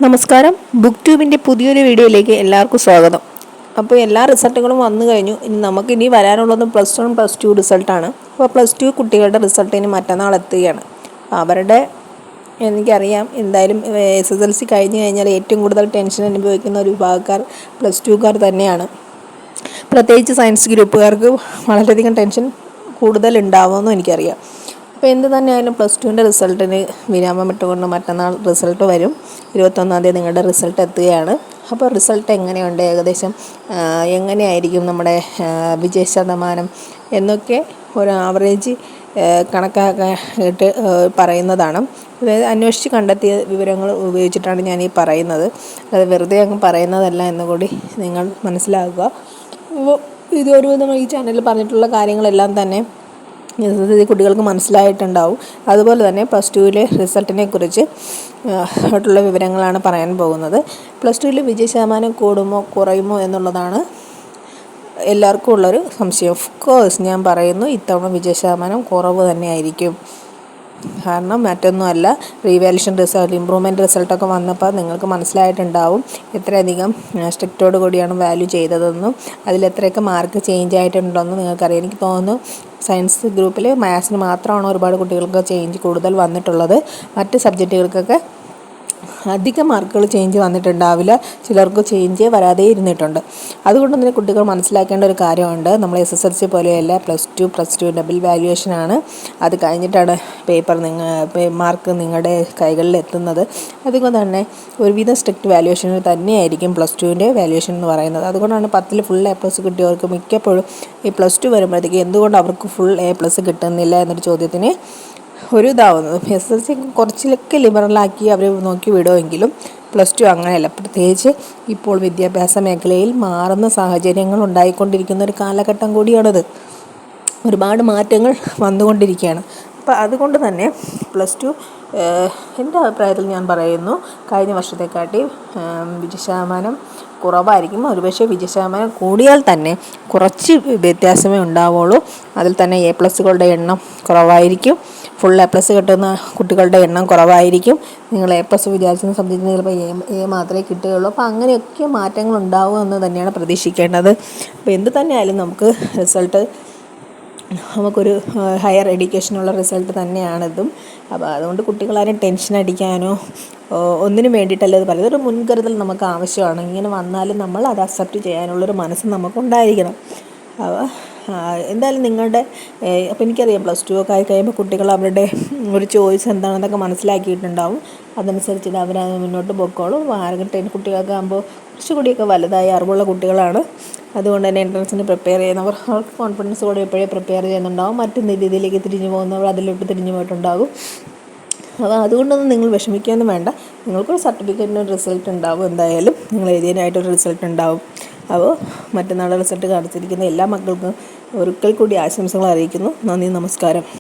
നമസ്കാരം. ബുക്ക് ട്യൂബിൻ്റെ പുതിയൊരു വീഡിയോയിലേക്ക് എല്ലാവർക്കും സ്വാഗതം. അപ്പോൾ എല്ലാ റിസൾട്ടുകളും വന്നു കഴിഞ്ഞു. നമുക്കിനി വരാനുള്ളത് +1 +2 റിസൾട്ടാണ്. അപ്പോൾ +2 കുട്ടികളുടെ റിസൾട്ട് ഇനി മറ്റന്നാൾ എത്തുകയാണ്. അവരുടെ എനിക്കറിയാം എന്തായാലും SSLC കഴിഞ്ഞ് കഴിഞ്ഞാൽ ഏറ്റവും കൂടുതൽ ടെൻഷൻ അനുഭവിക്കുന്ന ഒരു വിഭാഗക്കാർ +2കാർ തന്നെയാണ്. പ്രത്യേകിച്ച് സയൻസ് ഗ്രൂപ്പുകാർക്ക് വളരെയധികം ടെൻഷൻ കൂടുതൽ ഉണ്ടാവുമെന്നും എനിക്കറിയാം. അപ്പോൾ എന്ത് തന്നെയായാലും +2ൻ്റെ റിസൾട്ടിന് വിരാമം ഇട്ടുകൊണ്ട് മറ്റന്നാൾ റിസൾട്ട് വരും. 21-ാം തീയതി നിങ്ങളുടെ റിസൾട്ട് എത്തുകയാണ്. അപ്പോൾ റിസൾട്ട് എങ്ങനെയുണ്ട്, ഏകദേശം എങ്ങനെയായിരിക്കും നമ്മുടെ വിജയ ശതമാനം എന്നൊക്കെ ഒരു ആവറേജ് കണക്കാക്കിയിട്ട് പറയുന്നതാണ്. അതായത് അന്വേഷിച്ച് കണ്ടെത്തിയ വിവരങ്ങൾ ഉപയോഗിച്ചിട്ടാണ് ഞാൻ ഈ പറയുന്നത്. അത് വെറുതെ അങ്ങ് പറയുന്നതല്ല എന്നുകൂടി നിങ്ങൾ മനസ്സിലാക്കുക. അപ്പോൾ ഇതൊരുവിധം ഈ ചാനലിൽ പറഞ്ഞിട്ടുള്ള കാര്യങ്ങളെല്ലാം തന്നെ കുട്ടികൾക്ക് മനസ്സിലായിട്ടുണ്ടാവും. അതുപോലെ തന്നെ +2ലെ റിസൾട്ടിനെ കുറിച്ച് ആയിട്ടുള്ള വിവരങ്ങളാണ് പറയാൻ പോകുന്നത്. +2ൽ വിജയ ശതമാനം കൂടുമോ കുറയുമോ എന്നുള്ളതാണ് എല്ലാവർക്കും ഉള്ളൊരു സംശയം. ഓഫ് കോഴ്സ് ഞാൻ പറയുന്നു, ഇത്തവണ വിജയ ശതമാനം കുറവ് തന്നെയായിരിക്കും. കാരണം മറ്റൊന്നുമല്ല, റീവാലുവേഷൻ റിസൾട്ട്, ഇമ്പ്രൂവ്മെൻറ്റ് റിസൾട്ടൊക്കെ വന്നപ്പോൾ നിങ്ങൾക്ക് മനസ്സിലായിട്ടുണ്ടാവും എത്രയധികം സ്ട്രിക്റ്റോട് കൂടിയാണ് വാല്യൂ ചെയ്തതെന്നും അതിലെത്രയൊക്കെ മാർക്ക് ചേഞ്ച് ആയിട്ടുണ്ടെന്നും നിങ്ങൾക്കറിയാം. എനിക്ക് തോന്നുന്നു സയൻസ് ഗ്രൂപ്പിൽ മാത്സിന് മാത്രമാണ് ഒരുപാട് കുട്ടികൾക്ക് ചേഞ്ച് കൂടുതൽ വന്നിട്ടുള്ളത്. മറ്റ് സബ്ജക്റ്റുകൾക്കൊക്കെ അധികം മാർക്കുകൾ ചേഞ്ച് വന്നിട്ടുണ്ടാവില്ല. ചിലർക്ക് ചേഞ്ച് വരാതെ ഇരുന്നിട്ടുണ്ട്. അതുകൊണ്ട് തന്നെ കുട്ടികൾ മനസ്സിലാക്കേണ്ട ഒരു കാര്യമുണ്ട്, നമ്മൾ SSLC പോലെയല്ല, +2 ഡബിൾ വാല്യുവേഷനാണ്. അത് കഴിഞ്ഞിട്ടാണ് മാർക്ക് നിങ്ങളുടെ കൈകളിൽ എത്തുന്നത്. അതുകൊണ്ട് തന്നെ ഒരുവിധം സ്ട്രിക്റ്റ് വാല്യുവേഷനിൽ തന്നെയായിരിക്കും +2ൻ്റെ വാല്യുവേഷൻ എന്ന് പറയുന്നത്. അതുകൊണ്ടാണ് 10ൽ ഫുൾ A+ കിട്ടിയവർക്ക് മിക്കപ്പോഴും ഈ +2 വരുമ്പോഴത്തേക്ക് എന്തുകൊണ്ട് അവർക്ക് ഫുൾ A+ കിട്ടുന്നില്ല എന്നൊരു ചോദ്യത്തിന് ഒരു ഇതാവുന്നത്. SSLC കുറച്ചിലൊക്കെ ലിബറലാക്കി അവർ നോക്കി വിടുമെങ്കിലും +2 അങ്ങനെയല്ല. പ്രത്യേകിച്ച് ഇപ്പോൾ വിദ്യാഭ്യാസ മേഖലയിൽ മാറുന്ന സാഹചര്യങ്ങൾ ഉണ്ടായിക്കൊണ്ടിരിക്കുന്ന ഒരു കാലഘട്ടം കൂടിയാണത്. ഒരുപാട് മാറ്റങ്ങൾ വന്നുകൊണ്ടിരിക്കുകയാണ്. അപ്പോൾ അതുകൊണ്ട് തന്നെ +2 എൻ്റെ അഭിപ്രായത്തിൽ ഞാൻ പറയുന്നു, കഴിഞ്ഞ വർഷത്തെക്കാട്ടി വിജയ ശതമാനം കുറവായിരിക്കും. ഒരുപക്ഷെ വിജയ ശതമാനം കൂടിയാൽ തന്നെ കുറച്ച് വ്യത്യാസമേ ഉണ്ടാവുള്ളൂ. അതിൽ തന്നെ A+കളുടെ എണ്ണം കുറവായിരിക്കും. ഫുൾ A+ കിട്ടുന്ന കുട്ടികളുടെ എണ്ണം കുറവായിരിക്കും. നിങ്ങൾ A+ വിചാരിക്കുന്ന സബ്ജക്റ്റിന് ചിലപ്പോൾ A മാത്രമേ കിട്ടുകയുള്ളൂ. അപ്പോൾ അങ്ങനെയൊക്കെ മാറ്റങ്ങൾ ഉണ്ടാവും എന്ന് തന്നെയാണ് പ്രതീക്ഷിക്കേണ്ടത്. അപ്പോൾ എന്ത് തന്നെയായാലും നമുക്കൊരു ഹയർ എഡ്യൂക്കേഷനുള്ള റിസൾട്ട് തന്നെയാണിതും. അപ്പോൾ അതുകൊണ്ട് കുട്ടികളാരും ടെൻഷൻ അടിക്കാനോ ഒന്നിനും വേണ്ടിയിട്ടല്ല ഇത് പറയുന്നത്. ഒരു മുൻകരുതൽ നമുക്ക് ആവശ്യമാണ്. ഇങ്ങനെ വന്നാലും നമ്മൾ അത് അക്സെപ്റ്റ് ചെയ്യാനുള്ളൊരു മനസ്സ് നമുക്കുണ്ടായിരിക്കണം. അപ്പോൾ എന്തായാലും നിങ്ങളുടെ അപ്പോൾ എനിക്കറിയാം +2 ഒക്കെ ആയി കഴിയുമ്പോൾ കുട്ടികൾ അവരുടെ ഒരു ചോയ്സ് എന്താണെന്നൊക്കെ മനസ്സിലാക്കിയിട്ടുണ്ടാവും. അതനുസരിച്ച് അവർ മുന്നോട്ട് പോയിക്കോളും. കുട്ടികൾക്ക് ആകുമ്പോൾ കുറച്ചുകൂടിയൊക്കെ വലുതായി അറിവുള്ള കുട്ടികളാണ്. അതുകൊണ്ട് തന്നെ എൻട്രൻസിന് പ്രിപ്പയർ ചെയ്യുന്നവർ അവർക്ക് കോൺഫിഡൻസോടെ എപ്പോഴേ പ്രിപ്പയർ ചെയ്യുന്നുണ്ടാവും. മറ്റു രീതിയിലേക്ക് തിരിഞ്ഞു പോകുന്നവർ അതിലോട്ട് തിരിഞ്ഞു പോയിട്ടുണ്ടാകും. അപ്പോൾ അതുകൊണ്ടൊന്നും നിങ്ങൾ വിഷമിക്കുകയൊന്നും വേണ്ട. നിങ്ങൾക്കൊരു സർട്ടിഫിക്കറ്റിന് റിസൾട്ട് ഉണ്ടാവും. എന്തായാലും നിങ്ങൾ എഴുതിയതിനായിട്ടൊരു റിസൾട്ട് ഉണ്ടാവും. അപ്പോൾ മറ്റന്നാളുടെ റിസൾട്ട് കാണിച്ചിരിക്കുന്ന എല്ലാ മക്കൾക്കും ഒരിക്കൽ കൂടി ആശംസകൾ അറിയിക്കുന്നു. നന്ദി, നമസ്കാരം.